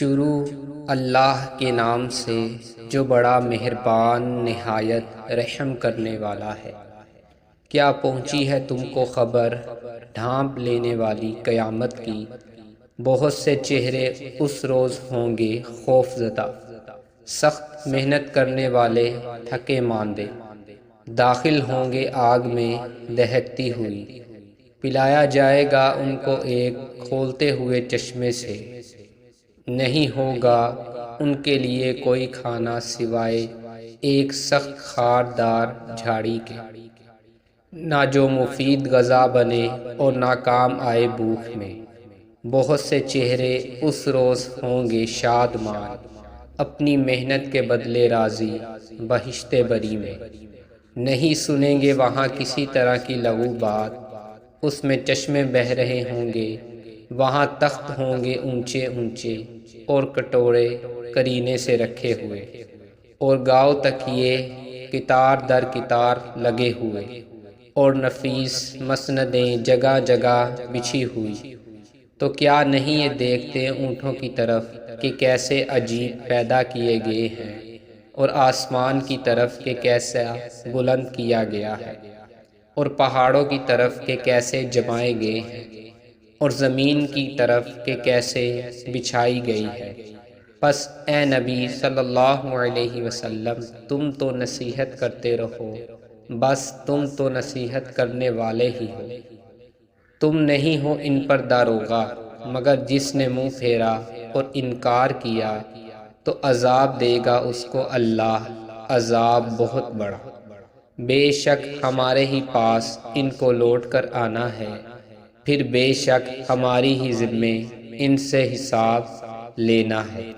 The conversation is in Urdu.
شروع اللہ کے نام سے جو بڑا مہربان نہایت رحم کرنے والا ہے۔ کیا پہنچی ہے تم کو خبر ڈھانپ لینے والی قیامت کی؟ بہت سے چہرے اس روز ہوں گے خوف زدہ، سخت محنت کرنے والے تھکے ماندے، داخل ہوں گے آگ میں دہکتی ہوئی۔ پلایا جائے گا ان کو ایک کھولتے ہوئے چشمے سے، نہیں ہوگا ان کے لیے کوئی کھانا سوائے ایک سخت خاردار جھاڑی کے، نہ جو مفید غذا بنے اور نہ کام آئے بھوک میں۔ بہت سے چہرے اس روز ہوں گے شادمان، اپنی محنت کے بدلے راضی بہشت بری میں۔ نہیں سنیں گے وہاں کسی طرح کی لغو بات، اس میں چشمے بہہ رہے ہوں گے، وہاں تخت ہوں گے اونچے اونچے اور کٹورے کرینے سے رکھے ہوئے، اور گاؤ تکیے قطار در قطار لگے ہوئے، اور نفیس مسندیں جگہ جگہ بچھی ہوئی۔ تو کیا نہیں یہ دیکھتے اونٹوں کی طرف کہ کیسے عجیب پیدا کیے گئے ہیں، اور آسمان کی طرف کہ کیسا بلند کیا گیا ہے، اور پہاڑوں کی طرف کہ کیسے جمائے گئے ہیں، اور زمین کی طرف کہ کیسے بچھائی گئی ہے۔ پس اے نبی صلی اللہ علیہ وسلم، تم تو نصیحت کرتے رہو، بس تم تو نصیحت کرنے والے ہی ہو۔ تم نہیں ہو ان پر داروغہ، مگر جس نے منہ پھیرا اور انکار کیا تو عذاب دے گا اس کو اللہ، عذاب بہت بڑا۔ بے شک ہمارے ہی پاس ان کو لوٹ کر آنا ہے، پھر بے شک ہماری ہی ذمے ان سے حساب لینا ہے۔